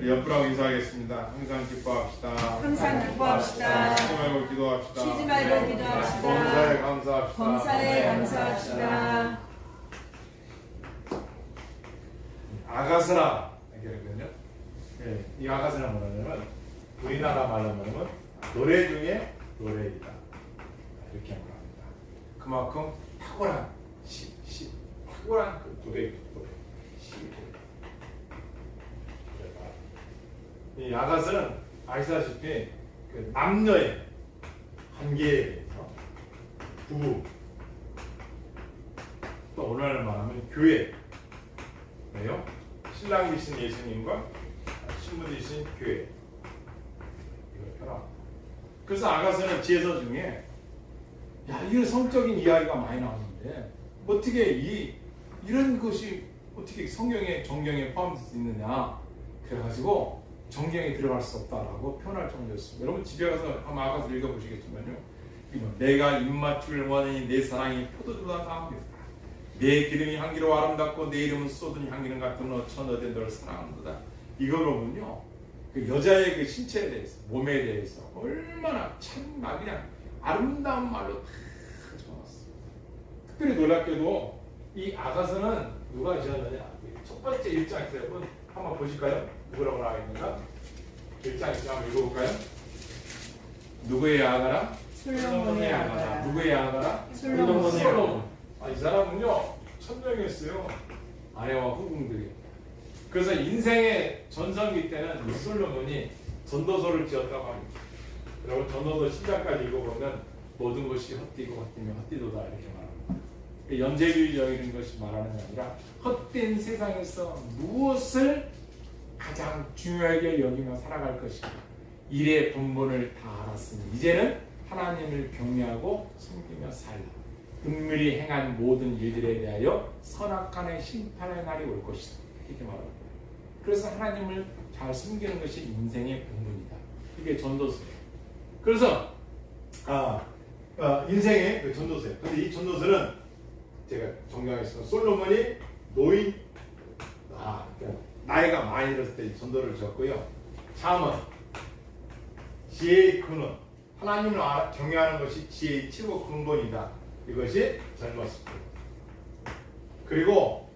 옆으로 인사하겠습니다. 항상 기뻐합시다. 항상 기뻐합시다. 쉬지 말고 기도합시다. 쉬지 말고 기도합시다. 범사에 감사합시다. 범사에 감사합시다. 아가스라 이렇게거든요. 네, 이 아가스라 뭐냐면 우리나라 말로 하면 노래 중에 노래이다. 이렇게 말합니다. 그만큼 탁월한 탁월한 그 노래. 이 아가스는 아시다시피 그 남녀의 관계에 대해서 부부 또 오늘날 말하면 교회 왜요? 신랑 되신 예수님과 신부 되신 교회 이걸 펴라. 그래서 아가스는 지혜서 중에 야 이런 성적인 이야기가 많이 나오는데 어떻게 이런 것이 어떻게 성경에 정경에 포함될 수 있느냐 그래가지고 정경에 들어갈 수 없다라고 표현할 정도였습니다. 여러분 집에 가서 한번 아가서 읽어보시겠지만요. 내가 입맞춤을 원하니 내 사랑이 포도주보다 나은겠다. 내 기름이 향기로 아름답고 내 이름은 쏟은 향기는 같은 천어된 너를 사랑한다. 이걸 보면요. 그 여자의 그 신체에 대해서 몸에 대해서 얼마나 참나 그냥 아름다운 말로 다 적어놨어요. 특별히 놀랍게도 이 아가서는 누가 지었느냐. 첫 번째 1장에서 여러분 한번 보실까요? 누구라고 나와 있는가? 1장 한번 읽어볼까요? 누구의 아가라? 솔로몬의 아가라. 누구의 아가라? 솔로몬. 이 사람은요 천명이었어요. 아내와 후궁들이. 그래서 인생의 전성기 때는 이 솔로몬이 전도서를 지었다고 합니다. 여러분 전도서 10장까지 읽어보면 모든 것이 헛되고 헛되며 헛되도다 이렇게 말합니다. 연재주의적인 것이 말하는 게 아니라 헛된 세상에서 무엇을 가장 중요하게 여기며 살아갈 것인가 일의 본분을 다 알았으니 이제는 하나님을 경외하고 섬기며 살라. 은밀히 행한 모든 일들에 대하여 선악간의 심판의 날이 올 것이다. 이렇게 말합니다. 그래서 하나님을 잘 섬기는 것이 인생의 본분이다. 이게 전도서예요. 그래서 인생의 그 전도서예요. 근데 이 전도서는 제가 정리하겠습니다. 솔로몬이 노인 나이가 많이 들었을 때 전도를 줬고요. 잠언 지혜의 근원 하나님을 경외하는 것이 지혜의 최고 근본이다. 이것이 젊었을 때. 그리고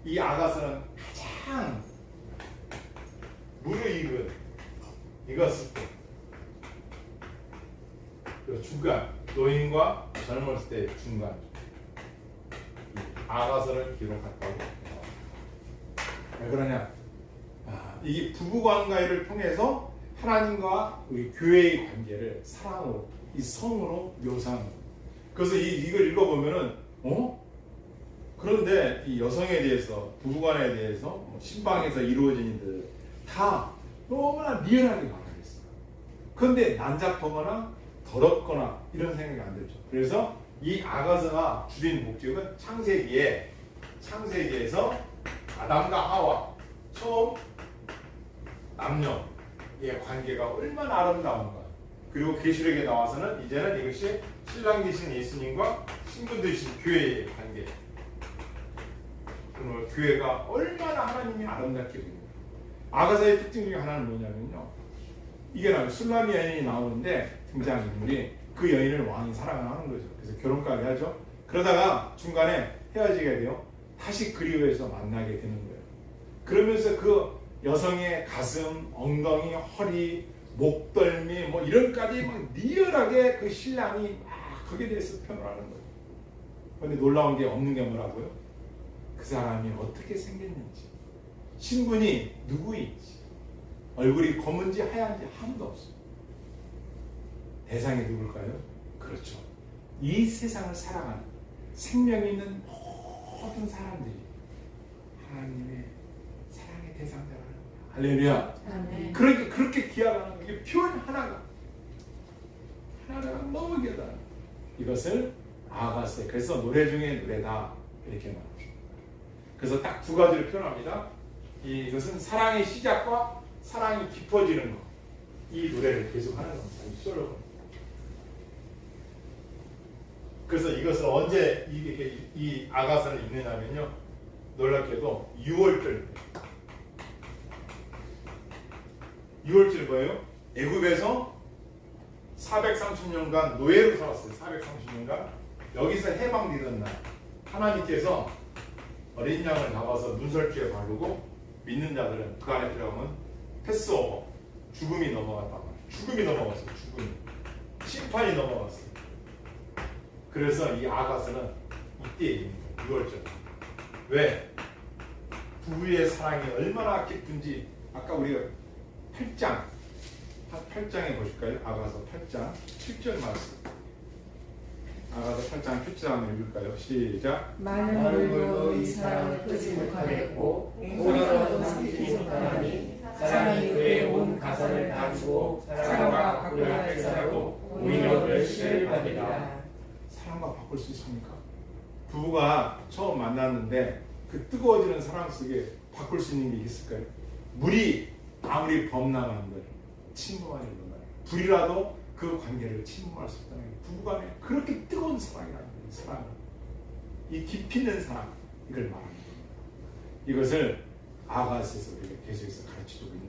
이 아가서는 가장 무르익은 익었을 때. 그리고 중간 노인과 젊었을 때 중간 아가서를 기록했다고. 왜 그러냐? 이게 부부관계를 통해서 하나님과 우리 교회의 관계를 사랑으로, 이 성으로 묘사하는 거예요. 그래서 이걸 읽어보면은, 그런데 이 여성에 대해서, 부부관에 대해서, 신방에서 이루어진 일들 다 너무나 미연하게 말하겠어요. 그런데 난잡하거나 더럽거나 이런 생각이 안 들죠. 그래서 이 아가서가 주된 목적은 창세기에서 아담과 하와 처음 남녀의 관계가 얼마나 아름다운가. 그리고 계시록에 나와서는 이제는 이것이 신랑 되신 예수님과 신부 되신 교회의 관계. 그러면 교회가 얼마나 하나님이 아름답게 보입니다. 아가서의 특징 중에 하나는 뭐냐면요. 이게 술라미 여인이 나오는데 등장인물이 그 여인을 왕이 사랑을 하는 거죠. 그래서 결혼까지 하죠. 그러다가 중간에 헤어지게 돼요. 다시 그리워해서 만나게 되는 거예요. 그러면서 그 여성의 가슴, 엉덩이, 허리, 목덜미 뭐 이런까지 막 리얼하게 그 신랑이 막 거기에 대해서 표현을 하는 거예요. 그런데 놀라운 게 없는 게 뭐라고요? 그 사람이 어떻게 생겼는지, 신분이 누구인지, 얼굴이 검은지 하얀지 아무도 없어요. 대상이 누굴까요? 그렇죠. 이 세상을 살아가는 생명 있는 모든 사람들이 하나님의 사랑의 대상자라는 거예요. 할렐루야. 아멘. 그러니까 그렇게 기약하는 거예요. 이게 표현 하나가 너무 귀하다. 이것을 아가서. 그래서 노래 중에 노래다 이렇게 말합니다. 그래서 딱 두 가지를 표현합니다. 이것은 사랑의 시작과 사랑이 깊어지는 것. 이 노래를 계속하는 겁니다. 이 솔로몬. 그래서 이것을 언제 이 아가서를 읽느냐면요. 놀랍게도 6월절 6월절 뭐예요? 애굽에서 430년간 노예로 살았어요. 430년간. 여기서 해방되던 날 하나님께서 어린 양을 잡아서 문설주에 바르고 믿는 자들은 그 안에 들어가면 패스오버, 죽음이 넘어갔단 말이에요. 죽음이 넘어갔어요. 죽음이. 심판이 넘어갔어요. 그래서 이 아가스는 이때입니다. 6월절. 왜? 부부의 사랑이 얼마나 깊은지 아까 우리가 8장 8장에 보실까요? 아가서 8장 7절 말씀. 아가서 8장 7절 한번 읽을까요? 시작. 많은 물도 이 사랑을 끄지 못하겠고 오히려 삼키지 못하나니 사랑이 그의 온 가산을 다 주고 사랑과 바꾸려 할지라도 오히려 그를 싫어하리라. 사랑과 바꿀 수 있습니까? 부부가 처음 만났는데 그 뜨거워지는 사랑 속에 바꿀 수 있는 게 있을까요? 물이 아무리 범람한들 침범하는 건 불이라도 그 관계를 침범할 수 있다는 게 부부간에 그렇게 뜨거운 사랑이라는 거예요. 사랑. 이 깊이 있는 사랑 이걸 말하는 겁니다. 이것을 아가스에서 우리가 계속해서 가르쳐주고 있는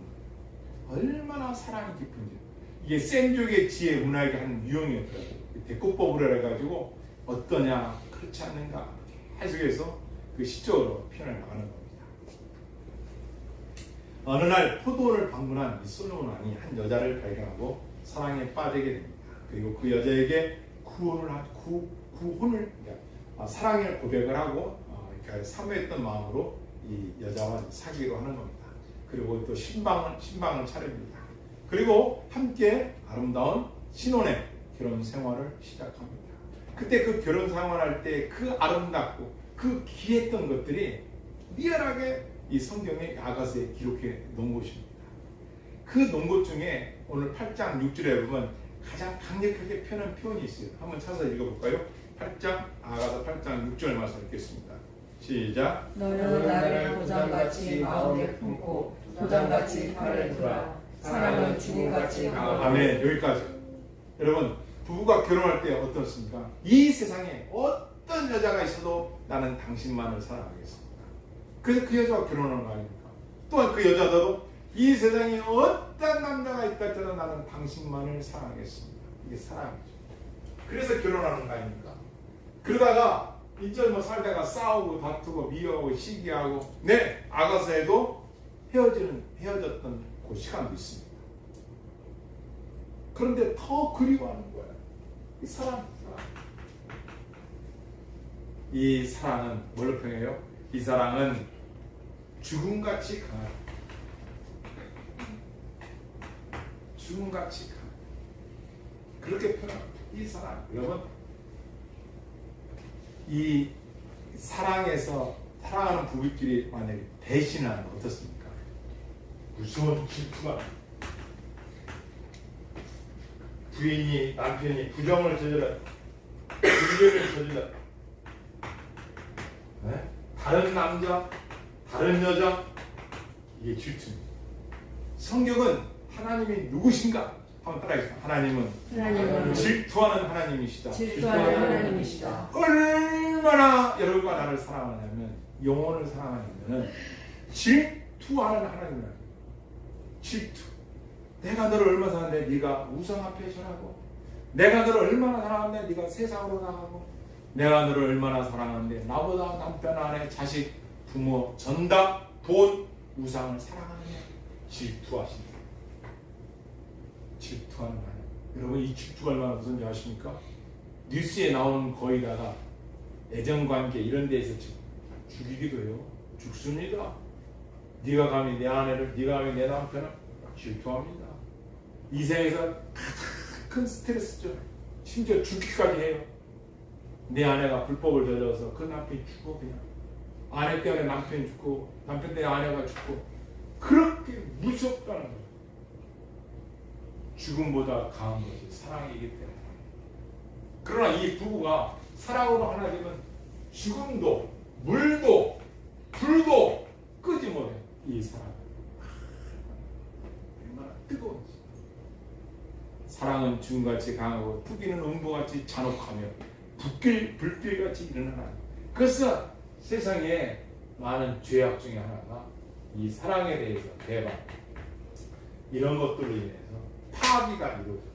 거예요. 얼마나 사랑이 깊은지. 이게 센족의 지혜 문화에게 한 유형이었더라고요. 대꾸법으로 해가지고 어떠냐 그렇지 않는가 해석해서 그 시적으로 표현을 나가는 겁니다. 어느 날 포도원을 방문한 이 솔로몬 왕이 한 여자를 발견하고 사랑에 빠지게 됩니다. 그리고 그 여자에게 구혼을 사랑의 고백을 하고 사모했던 마음으로 이 여자와 사귀기로 하는 겁니다. 그리고 또 신방을 차립니다. 그리고 함께 아름다운 신혼의 결혼 생활을 시작합니다. 그때 그 결혼 생활할 때 그 아름답고 그 귀했던 것들이 리얼하게 이 성경의 아가서에 기록해 놓은 것입니다. 그 놓은 것 중에 오늘 8장 6절에 보면 가장 강력하게 표현한 표현이 있어요. 한번 찾아서 읽어볼까요? 8장 아가서 8장 6절 말씀 읽겠습니다. 시작. 너는 나를 도장같이 마음에 품고 도장같이 팔을 들어 사랑은 죽음같이 강하고. 아멘. 여기까지. 여러분 부부가 결혼할 때 어떻습니까? 이 세상에 어떤 여자가 있어도 나는 당신만을 사랑하겠습니다. 그래서 그 여자와 결혼하는 거 아닙니까? 또한 그 여자도 이 세상에 어떤 남자가 있다 할지라도 나는 당신만을 사랑하겠습니다. 이게 사랑이죠. 그래서 결혼하는 거 아닙니까? 그러다가 이제 뭐 살다가 싸우고 다투고 미워하고 시기하고 아가서에도 헤어졌던 그 시간도 있습니다. 그런데 더 그리워하는 거예요. 이 사랑. 이 사랑은 뭘로 표현해요? 이 사랑은 죽음같이 강하다. 죽음같이 강하다. 그렇게 표현합니다. 이 사랑. 여러분, 이 사랑에서 사랑하는 부부끼리 만약에 배신하는 건 어떻습니까? 무서운 질투가 부인이 남편이 부정을 저질러 불륜을 저질러 다른 남자 다른 여자 이게 질투입니다. 성경은 하나님이 누구신가? 한번 따라해주세요. 하나님은 질투하는 하나님이시다. 질투하는 하나님이시다. 얼마나 여러분과 나를 사랑하냐면 영혼을 사랑하냐면 질투하는 하나님이라는 거예요. 질투. 내가 너를 얼마나 사랑하는데 네가 우상 앞에 절하고, 내가 너를 얼마나 사랑하는데 네가 세상으로 나가고, 내가 너를 얼마나 사랑하는데 나보다 남편, 아내, 자식, 부모, 전당, 돈, 우상을 사랑하느냐. 질투하신다. 질투하는 하나님. 여러분, 이 질투가 얼마나 무서운지 아십니까? 뉴스에 나오는 거의 다가 애정관계 이런 데에서 죽이기도 해요. 죽습니다. 네가 감히 내 아내를, 네가 감히 내 남편을 질투합니다. 이 세상에서 가장 큰 스트레스죠. 심지어 죽기까지 해요. 내 아내가 불법을 저질러서 그 남편이 죽고, 그냥 아내 때문에 남편이 죽고, 남편 때문에 아내가 죽고, 그렇게 무섭다는 거예요. 죽음보다 강한 것이 사랑이기 때문에. 그러나 이 부부가 사랑으로 하나 되면 죽음도 물도 불도 끄지 못해. 이 사랑 얼마나 뜨거운지. 사랑은 죽음같이 강하고 투기는 음부같이 잔혹하며 불길같이 일어나는. 그래서 세상에 많은 죄악 중에 하나가 이 사랑에 대해서 대박. 이런 것들로 인해서 파괴가 이루어져요.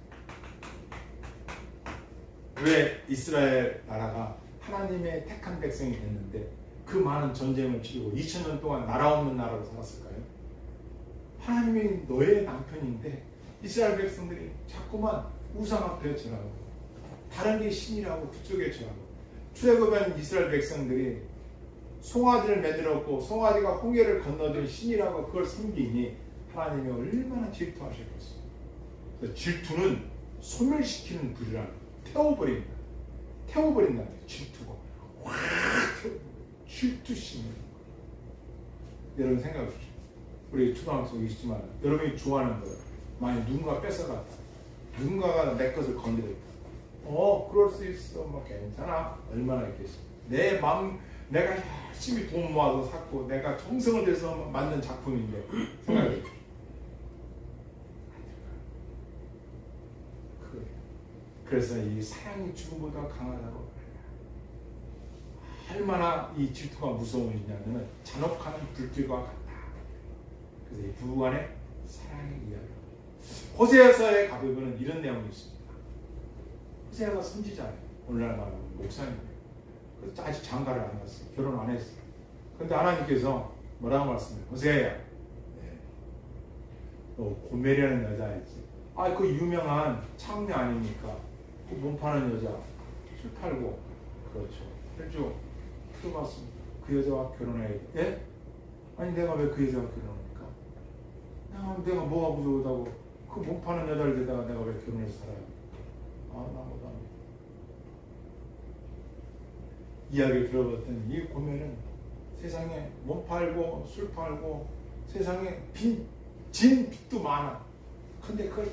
왜 이스라엘 나라가 하나님의 택한 백성이 됐는데 그 많은 전쟁을 치르고 2000년 동안 나라 없는 나라로 살았을까요? 하나님이 너의 남편인데 이스라엘 백성들이 자꾸만 우상 앞에 절하고 다른 게 신이라고 그쪽에 절하고 출애굽한 이스라엘 백성들이 송아지를 만들었고 송아지가 홍해를 건너들 신이라고 그걸 섬기니 하나님이 얼마나 질투하셨겠어요. 그래서 질투는 소멸시키는 불이라는 태워버린다. 태워버린다는 거예요. 질투가 확 질투심이. 여러분 생각해 보십시오. 우리 초등학생 있지만 여러분이 좋아하는 거 만약 누군가 뺏어갔다. 누군가가 내 것을 건드렸다. 그럴 수 있어. 뭐 괜찮아. 얼마나 있겠어. 내 마음, 내가 열심히 돈 모아서 샀고 내가 정성을 들여서 만든 작품인데 생각해 보십시오. 그래서 이 사랑이 죽음보다 강하다고. 얼마나 이 질투가 무서우냐면 잔혹하는 불길과 같다. 그래서 이 부부 간의 사랑의 이야기. 호세아서의 가벼움은 이런 내용이 있습니다. 호세아가 선지자예요. 오늘날 말하면 목사님이에요. 그래서 아직 장가를 안 갔어요. 결혼 안 했어요. 그런데 하나님께서 뭐라고 말씀해요? 호세아야, 너 고멜이라는 여자였지. 그 유명한 창녀 아닙니까? 그 몸 파는 여자, 술 팔고, 그렇죠. 그렇죠. 들어봤습니다. 그 여자와 결혼해야 돼. 예? 아니 내가 왜 그 여자와 결혼합니까? 내가 뭐가 부족하다고 그 몸 파는 여자를 대다가 내가 왜 결혼해서 살아야 합니까? 나 못합니다. 이야기를 들어봤더니 이 고면은 세상에 몸 팔고 술 팔고 세상에 진 빚도 많아. 근데 그걸 다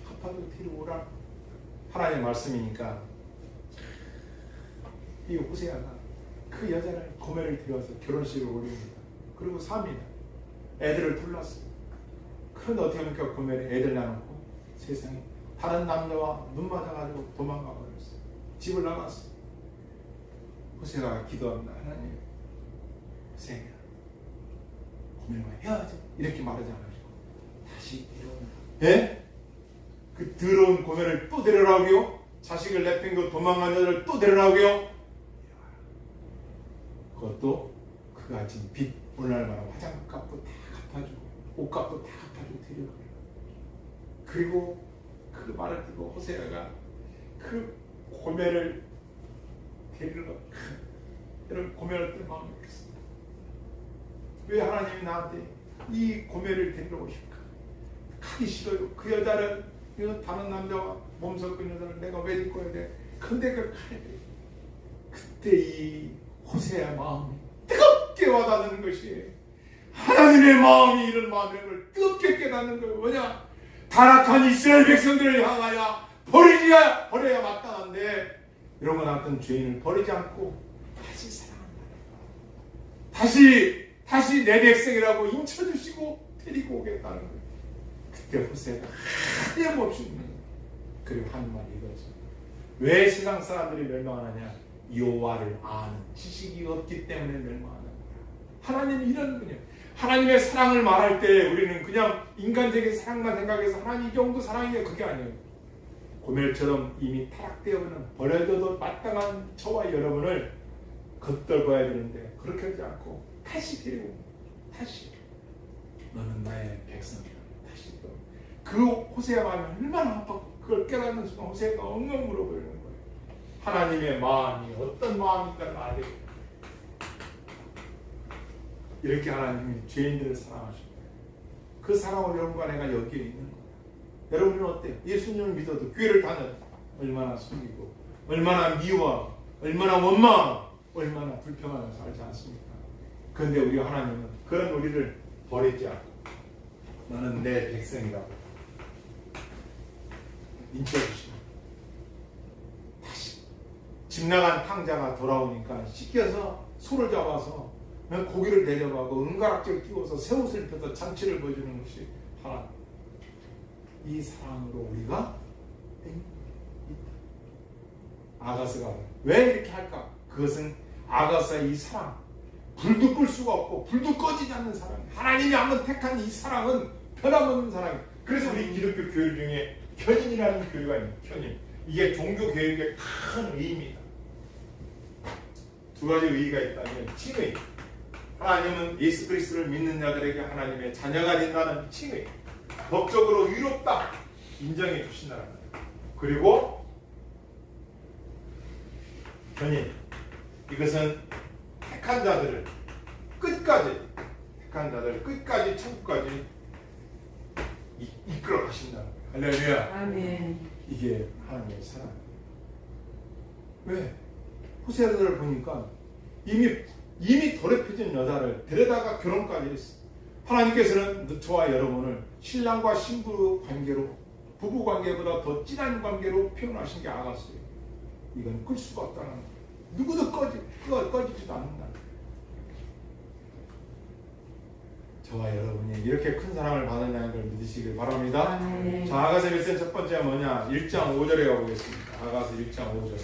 갚아도 뒤로 오라. 하나님의 말씀이니까 이 호세아가 그 여자를 고멜을 들여서 결혼식을 올립니다. 그리고 삽니다. 애들을 둘렀어요. 그런데 어떻게 합니까? 고멜이 애들 낳아놓고 세상에 다른 남자와 눈 맞아가지고 도망가 버렸어요. 집을 나갔어요. 호세아가 기도합니다. 하나님, 호세아야, 고멜과 헤어져. 이렇게 말하지 않으시고 다시 데려온다. 예? 그 더러운 고멜을 또 데려라고요? 자식을 내팽겨 도망간 여자를 또 데려라고요? 그것도 그가 가진 빚, 오늘날 말하면 화장값도 다 갚아주고 옷값도 다 갚아주고 데려가요. 그리고 그 말을 듣고 호세아가 그 고멜을 데리러 여러분 고멜을 뜰 마음이 없겠습니다. 왜 하나님이 나한테 이 고멜을 데리러 오실까? 가기 싫어요. 그 여자를 다른 남자와 몸 섞은 여자를 내가 왜 데리고 와야 돼? 근데 그 가야 돼. 그때 이 호세아의 마음이 뜨겁게 와닿는 것이 하나님의 마음이 이런 마음이라는 걸 뜨겁게 깨닫는 거예요. 뭐냐? 타락한 이스라엘 백성들을 향하여 버려야 마땅한데 이런 거 나쁜 죄인을 버리지 않고 다시 사랑한다. 다시 내 백성이라고 인쳐주시고 데리고 오겠다는 거예요. 그때 호세아가 하염없이 그리고 하는 말이 이거죠. 왜 세상 사람들이 멸망하느냐? 여호와를 아는 지식이 없기 때문에 멸망하는 거야. 하나님이 이런 분이에요. 하나님의 사랑을 말할 때 우리는 그냥 인간적인 사랑만 생각해서 하나님 이 정도 사랑이에요. 그게 아니에요. 고멜처럼 이미 타락되어 있는 버려져도 마땅한 저와 여러분을 걷돌봐야 되는데 그렇게 하지 않고 다시 데리고 다시 너는 나의 백성이야. 다시 그 호세아 마음이 얼마나 아팠고 그걸 깨닫는 순간 호세아가 엉엉 물어버리는 거예요. 하나님의 마음이 어떤 마음인가를 알아야 돼요. 이렇게 하나님이 죄인들을 사랑하십니다. 그 사랑을 여러분과 내가 여기에 있는 거예요. 여러분은 어때요? 예수님을 믿어도 교회를 다녀도 얼마나 숨기고 얼마나 미워하고 얼마나 원망하고 얼마나 불평하며 살지 않습니까? 그런데 우리 하나님은 그런 우리를 버리지 않고 너는 내 백성이라고 인쳐주시고 다시 집 나간 탕자가 돌아오니까 씻겨서 소를 잡아서 고기를 대접하고 은가락지를 끼워서 새옷을 입혀서 잔치를 보여주는 것이 하나님. 이 사랑으로 우리가 아가스가 왜 이렇게 할까? 그것은 아가스의 이 사랑, 불도 끌 수가 없고 불도 꺼지지 않는 사랑. 하나님이 한번 택한 이 사랑은 변함없는 사랑. 그래서 우리 기독교 교회 중에 견인이라는 교회가 있는 견인. 이게 종교 교육의 큰 의의입니다. 두 가지 의의가 있다면 칭의. 하나님은 예수 그리스도를 믿는 자들에게 하나님의 자녀가 된다는 칭의. 법적으로 의롭다 인정해 주신다는 거예요. 그리고 견인. 이것은 택한 자들을 끝까지 천국까지 이끌어 가신다. 할렐루야. 아멘. 이게 하나님의 사랑. 왜? 호세아를 보니까 이미 더럽혀진 여자를 데려다가 결혼까지 했어. 하나님께서는 저와 여러분을 신랑과 신부 관계로, 부부 관계보다 더 진한 관계로 표현하신 게 아가서예요. 이건 끌 수가 없다는 거예요. 누구도 꺼지지도 않는다. 저와 여러분이 이렇게 큰 사랑을 받는다는 걸 믿으시길 바랍니다. 아멘. 자, 아가서 1장 첫 번째가 뭐냐? 1장 5절에 가보겠습니다. 아가서 1장 5절.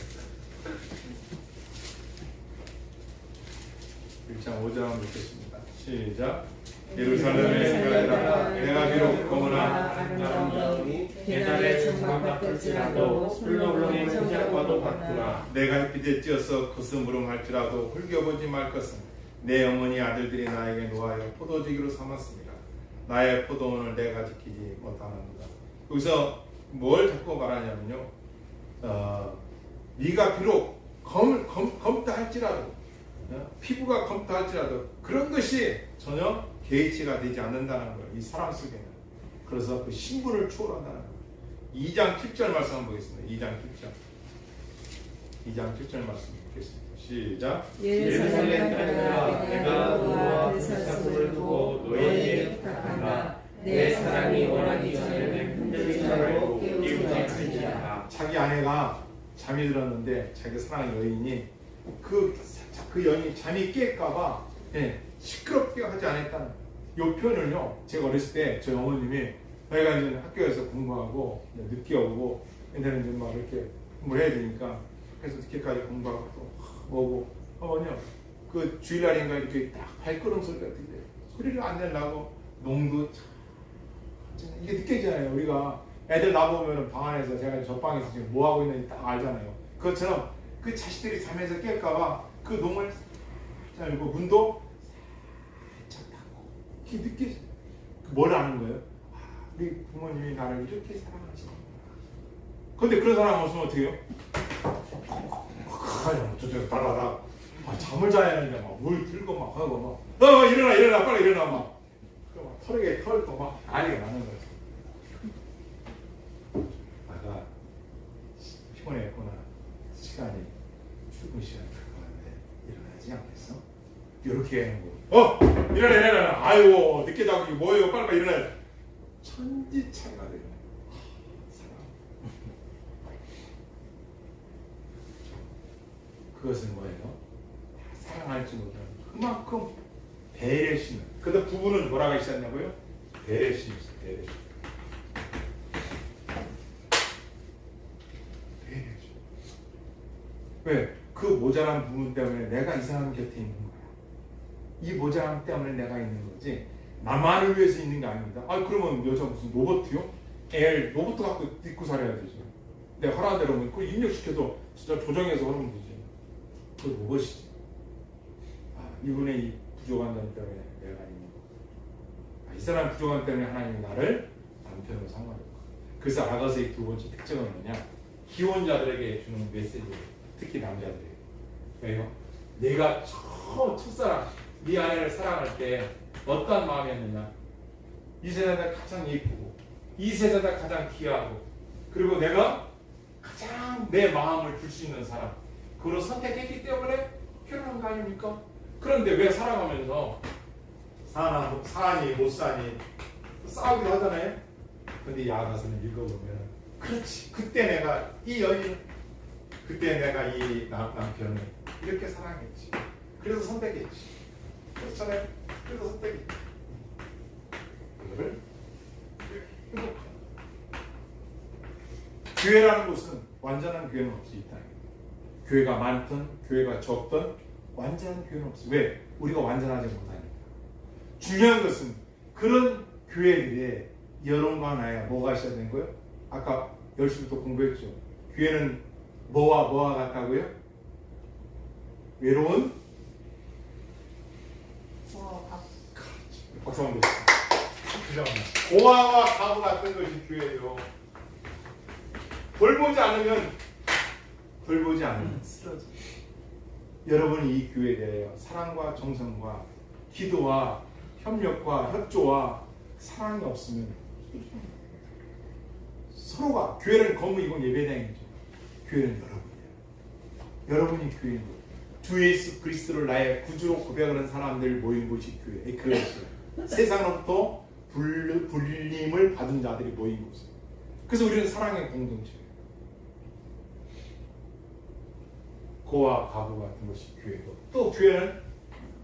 1장 5절 한번 읽겠습니다. 시작. 예루살렘의 생각이라 내가 비록 거머나 아름다우니 계단의 정막 같을지라도 술렁술렁의 형제과도 같구나. 내가 햇빛에 찌어서 거스무름할지라도 홀겨보지 말 것은 내 어머니 아들들이 나에게 놓아여 포도주기로 삼았습니다. 나의 포도원을 내가 지키지 못하는구나. 여기서 뭘 자꾸 말하냐면요, 네가 비록 검다 할지라도, 피부가 검다 할지라도 그런 것이 전혀 개의치가 되지 않는다는 거예요. 이 사람 속에는. 그래서 그 신분을 초월한다는 거예요. 2장 7절 말씀 한번 보겠습니다. 2장 7절 말씀 보겠습니다. 시작. 예루살렘 딸들아 내가 너와 대사소를 두고 너희에게 부탁한다. 내 사랑이 원하기 전에는 흔들리지 말고 깨우지 말지니라. 자기 아내가 잠이 들었는데 자기 사랑의 여인이 그 여인이 잠이 깰까봐 시끄럽게 하지 않았다는 이 표현을요, 제가 어렸을 때 저희 어머님이 저희가 이제 학교에서 공부하고 늦게 오고 옛날에 이제 막 이렇게 공부를 해야 되니까 그래서 늦게까지 공부하고 또 오고 어머니요, 그 주일날인가 이렇게 딱 발걸음 소리가 들려요. 소리를 안 내려고 농도 이게 느껴지잖아요. 우리가 애들 나보면 방 안에서 제가 저 방에서 지금 뭐 하고 있는지 딱 알잖아요. 그것처럼 그 자식들이 잠에서 깰까봐 그 농을 자 이거 문도 살짝 닫고 이게 느껴져. 뭘 아는 거예요? 우리 부모님이 나를 이렇게 사랑하시는구나. 근데 그런 사람 없으면 어떻게 해요? 저쪽 달라라. 잠을 자야 하는데 막 물 들고 막 하고 막 일어나 빨리 일어나 막 털도 막 난리가 나는 거죠. 아가 피곤했구나. 시간이 출근 시간이 가까운데 일어나지 않겠어? 이렇게 하는 거. 일어나. 아이고 늦게 자고 뭐예요? 빨리 일어나. 천지차이가 되네. 그것은 뭐예요? 사랑할지 못하는 그만큼 배려심. 그런데 부부는 뭐라고 하셨냐고요? 배려심이 있어요. 배려심. 왜? 그 모자란 부분 때문에 내가 이 사람 곁에 있는 거야. 이 모자람 때문에 내가 있는 거지 나만을 위해서 있는 게 아닙니다. 그러면 여자 무슨 로봇이요? 애를 로봇 갖고 입고 살아야 되죠. 내가 하라는 대로 그걸 입력시켜서 진짜 조정해서 하면 되지. 그 로봇이지. 이분의 이 부족한 점 때문에 내가 있는 거. 이 사람 부족한 점 때문에 하나님이 나를 남편으로 삼아줬고. 그래서 아가서의 두 번째 특징은 뭐냐? 기혼자들에게 주는 메시지예요. 특히 남자들에게. 왜요? 내가 첫사랑, 네 아내를 사랑할 때 어떤 마음이었느냐? 이 세상에 가장 예쁘고, 이 세상에 가장 귀하고, 그리고 내가 가장 내 마음을 줄 수 있는 사람. 그걸 선택했기 때문에 결혼한 거 아닙니까? 그런데 왜 살아가면서 사니 못 사니 싸우기도 하잖아요. 근데 이 아가서는 읽어보면 그렇지. 그때 내가 이 여인, 그때 내가 이 남편을 이렇게 사랑했지. 그래서 선택했지. 그렇잖아요. 그래서 선택했지. 그거를 행복한 교회라는 곳은 완전한 교회는 없이 있다. 교회가 많든 교회가 적든 완전한 교회는 없어. 왜? 우리가 완전하지 못하니까. 중요한 것은 그런 교회들의 여론과 나야 뭐가 있어야 되는 거예요? 아까 10시부터 공부했죠. 교회는 뭐와 같다고요? 외로운 박수 한번 주세요. 고아와 가부 같은 것이 교회예요. 돌보지 않으면 쓰러져. 여러분이 이 교회에 대하여 사랑과 정성과 기도와 협력과 협조와 사랑이 없으면 서로가 교회는 건물이고 예배당이죠. 교회는 여러분이에요. 여러분이 교회인 거예요. 주 예수 그리스도를 나의 구주로 고백하는 사람들 모인 곳이 교회. 그것이에요. 세상으로부터 불림을 받은 자들이 모인 곳이에요. 그래서 우리는 사랑의 공동체예요. 고아 가부 같은 것이 교회고, 또 교회는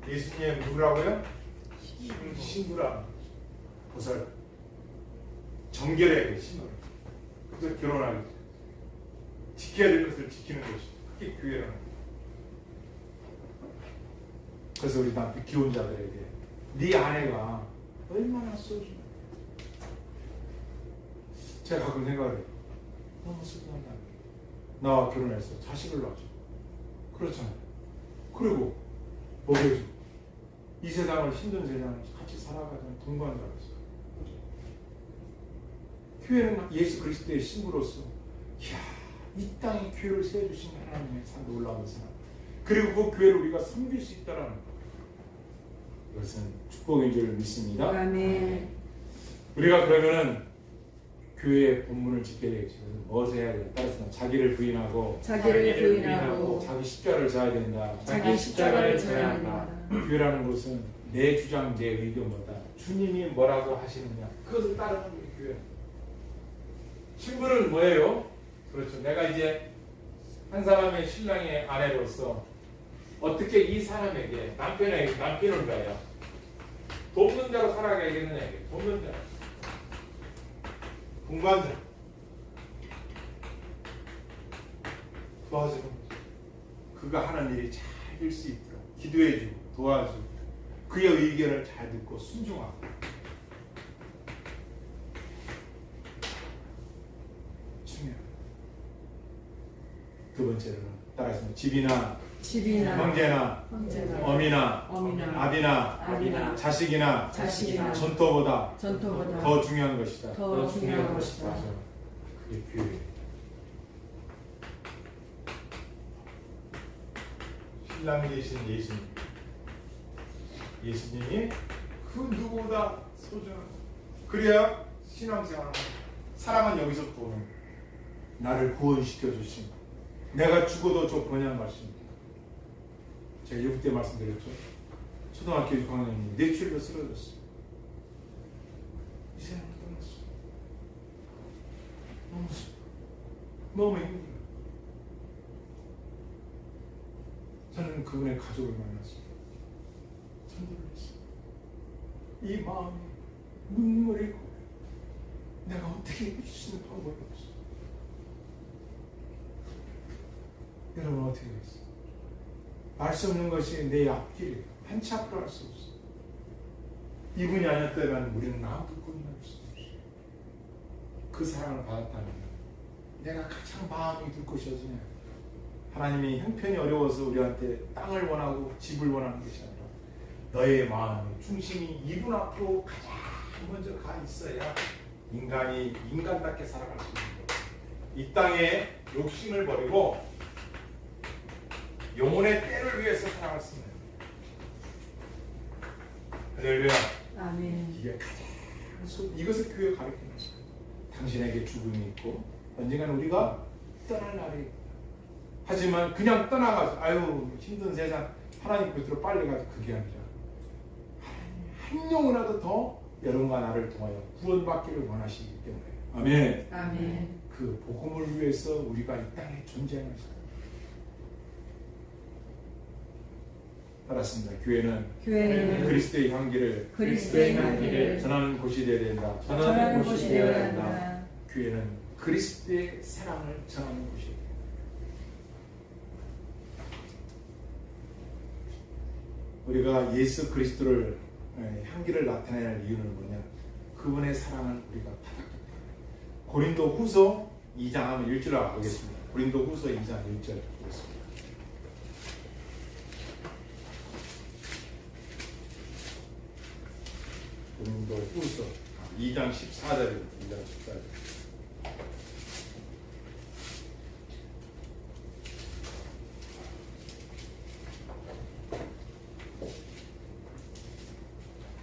예수님의 누구라고요? 신부라. 보살 정결해야 돼. 신부. 그래서 결혼하기 지켜야 될 것을 지키는 것이 그게 교회라는 거예요. 그래서 우리 남편 기혼자들에게 네 아내가 얼마나 소중해. 제가 가끔 생각을 해요. 너무 소중하다. 나와 결혼해서 자식을 낳죠. 그렇잖아요. 그리고 먹여주고 이 세상을 힘든 세상을 같이 살아가자는 동반자로서 교회는 예수 그리스도의 신부로서 이 땅에 교회를 세워주신 하나님의 참 놀라운 사람, 그리고 그 교회를 우리가 섬길 수 있다는 것, 이것은 축복인 줄 믿습니다. 아멘. 우리가 그러면은 교회의 본문을 지켜야 되겠죠. 무엇을 해야 되냐? 따라서 자기를 부인하고 자기 십자가를 져야 된다. 자기 십자가를 져야 한다. 교회라는 것은 내 주장, 내 의견보다 주님이 뭐라고 하시느냐 그것을 따르는 게 교회. 신부는 뭐예요? 그렇죠. 내가 이제 한 사람의 신랑의 아내로서 어떻게 이 사람에게 남편을 가야 돕는 자로 살아가야겠느냐. 돕는 자, 공부한자, 도와주는 거죠. 그가 하는 일이 잘 될 수 있도록 기도해주고 도와주고 그의 의견을 잘 듣고 순종하고. 중요해요. 두 번째로는 따라서 집이나 형제나 어미나 아비나 자식이나 전토보다 더 중요한 것이다. 맞아. 그게 교회. 신랑 되신 예수님이 그 누구보다 소중한. 그래야 신앙생활을 사랑은 여기서 보는 나를 구원시켜 주신, 내가 죽어도 저 번영 말씀입니다. 제가 6대 때 말씀드렸죠. 초등학교 6학년이 뇌출로 쓰러졌어요. 이 세상을 떠났어요. 너무 힘들어요. 저는 그분의 가족을 만났어요. 전도를 했어요. 이 마음이 눈물이 고요. 내가 어떻게 해줄 수 있는 방법이 없어. 여러분 어떻게 했어요? 알 수 없는 것이 내 앞길이에요. 한치 앞으로 할 수 없어. 이분이 아니었다면 우리는 아무도 꿈날 수 없어요. 그 사랑을 받았다면 내가 가장 마음이 둘 것이었으냐. 하나님이 형편이 어려워서 우리한테 땅을 원하고 집을 원하는 것이 아니라 너의 마음의 중심이 이분 앞으로 가장 먼저 가 있어야 인간이 인간답게 살아갈 수 있는 거예요. 이 땅에 욕심을 버리고 영혼의 때를 위해서 살아갈 수 있는 거예요. 할렐루야. 아멘. 이게 가장 이것을 교회가 가르치는 것입니다. 당신에게 죽음이 있고 언젠가는 우리가 떠날 날이 있다. 하지만 그냥 떠나가서 아유 힘든 세상 하나님 곁으로 빨리 가서 그게 아니라 한 영혼이라도 더 여러분과 나를 통하여 구원받기를 원하시기 때문에 아멘. 아멘. 그 복음을 위해서 우리가 이 땅에 존재하는 것입니다. 알았습니다. 교회는 그리스도의 향기를 전하는 곳이 되어야 된다. 전하는 곳이 되어야 한다. 교회는 그리스도의 사랑을 전하는 곳이에요. 우리가 예수 그리스도를 향기를 나타내는 이유는 뭐냐? 그분의 사랑을 우리가 받았기 때문에. 고린도 후서 2장 하면 1절을 보겠습니다. 고린도 후서 2장 1절 보겠습니다. 고린도 후서 2장 14절입니다. 2장 14절.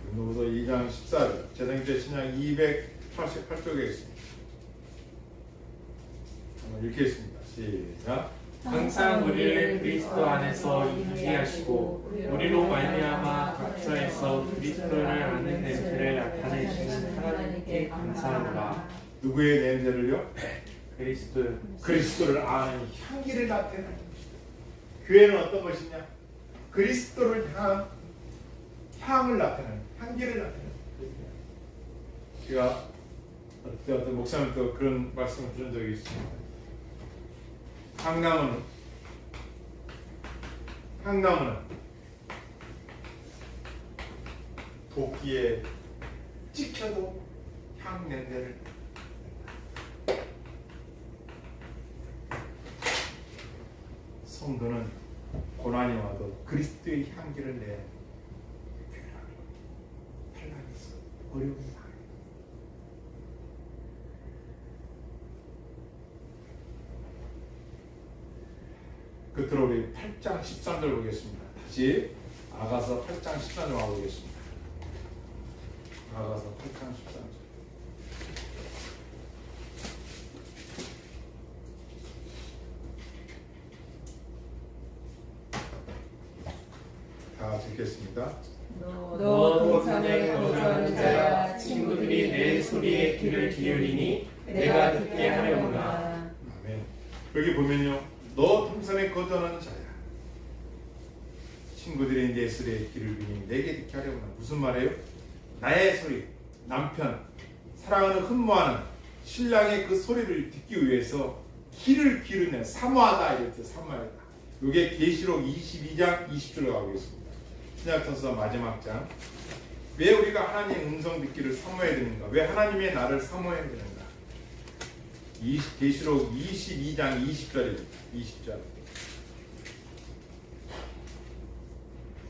고린도후서 2장 14절. 제성기의 신약 288쪽에 있습니다. 한번 읽겠습니다. 시작. 항상 우리를 그리스도 안에서 있게 하시고 우리로 말미암아 각처에서 그리스도를 아는 냄새를 나타내시는 하나님께 감사하노라. 누구의 냄새를요? 그리스도를 아는 향기를 나타내는 것이다. 교회는 어떤 것이냐? 그리스도를 향한 향을 나타내는, 향기를 나타내는 것이다. 제가 어떤 목사님도 그런 말씀을 들은 적이 있습니다. 향나무는 도끼에 찍혀도 향 냄새를, 성도는 고난이 와도 그리스도의 향기를 내야 탈락했어. 어려운 상황. 끝으로 우리 8장 13절 보겠습니다. 다시 아가서 8장 13절 와보겠습니다. 아가서 8장 13절. 다 같이 읽겠습니다. 너 동산에 거주하는 자야 친구들이 내 소리에 귀를 기울이니 내가 듣게 하려구나. 아멘. 여기 보면요, 너 동산에 거주하는 자야 친구들이 내 소리에 귀를 기울이니 내게 듣게 하려구나. 무슨 말이에요? 나의 소리, 남편, 사랑하는 흠모하는 신랑의 그 소리를 듣기 위해서 귀를 기르는, 사모하다 이랬죠. 사모하다. 이게 계시록 22장 20절로 가고 있습니다. 신약성서 마지막 장. 왜 우리가 하나님의 음성 듣기를 사모해야 되는가? 왜 하나님의 나를 사모해야 되는가? 계시록 22장 20절입니다. 20절.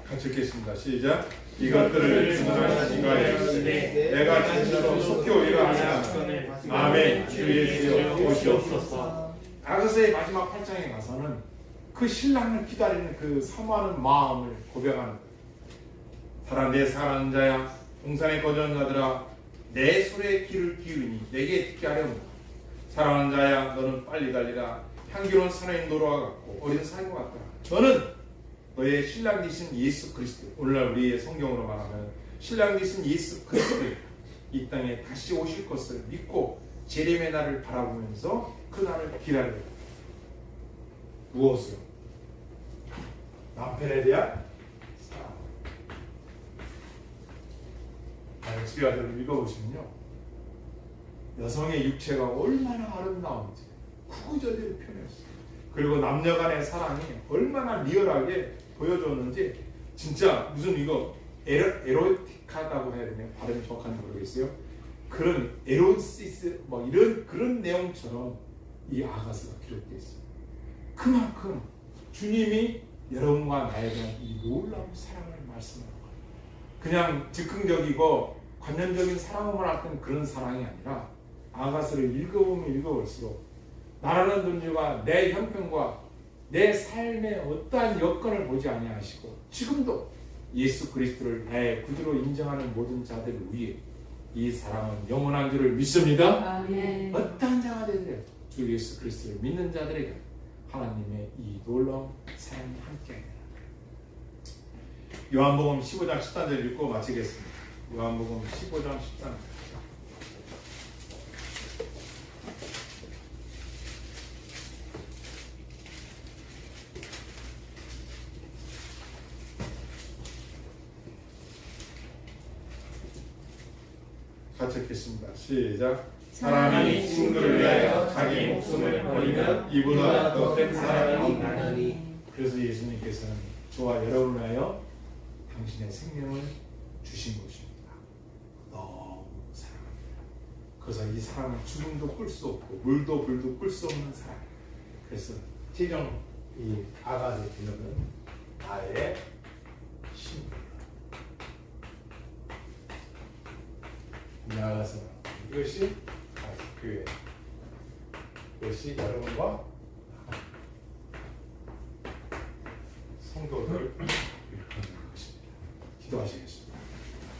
같이 읽겠습니다. 시작. 이것들을 증언하신 이가 이르시되 내가 진실로 속히 오리라 하시나니 아멘. 주 예수여 오시옵소서. 아가서의 마지막 8장에 가서는 그 신랑을 기다리는 그 사모하는 마음을 고백하는 거예요. 사랑 내 사랑하는 자야 동산에 거주하는 자들아 내 소리에 귀를 기울이니 내게 듣게 하려무나. 사랑하는 자야 너는 빨리 달리라. 향기로운 산에 노루와 같고 어린 사이와 같더라. 너는 너의 신랑 되신 예수 그리스도, 오늘날 우리의 성경으로 말하면 신랑 되신 예수 그리스도 이 땅에 다시 오실 것을 믿고 재림의 날을 바라보면서 그 날을 기다려. 무엇으로? 남편에 대한 사랑. 에스겔서를 읽어보시면요, 여성의 육체가 얼마나 아름다운지 구구절절 표현했어요. 그리고 남녀간의 사랑이 얼마나 리얼하게 보여줬는지, 진짜 무슨 이거 에로틱하다고 해야 되나요? 발음이 정확한지 모르겠어요. 그런 에로시스 뭐 이런 그런 내용처럼 이 아가서가 기록되어 있어요. 그만큼 주님이 여러분과 나에 대한 이 놀라운 사랑을 말씀하는 거예요. 그냥 즉흥적이고 관념적인 사랑을 할 그런 사랑이 아니라 아가서를 읽어보면 읽어볼수록 나라는 존재가 내 형편과 내 삶의 어떠한 여건을 보지 아니하시고 지금도 예수 그리스도를 나의 구주로 인정하는 모든 자들을 위해 이 사랑은 영원한 줄을 믿습니다. 아멘. 어떠한 자가 되더라도 주 예수 그리스도를 믿는 자들에게 하나님의 이 놀라운 사랑이 함께합니다. 요한복음 15장 13절 읽고 마치겠습니다. 요한복음 15장 13절. 같이 읽겠습니다. 시작. 사람이 친구를 위하여 자기 목숨을 버리면 이보다 더 큰 사랑이 없나니. 그래서 예수님께서는 저와 여러분을 위하여 당신의 생명을 주신 것입니다. 너무 사랑합니다. 그래서 이 사람은 죽음도 꿀 수 없고 물도 불도 꿀 수 없는 사람. 그래서 최종 이 아가의 기능은 나의 신부다. 나아가서 이것이 교회. 이것이 여러분과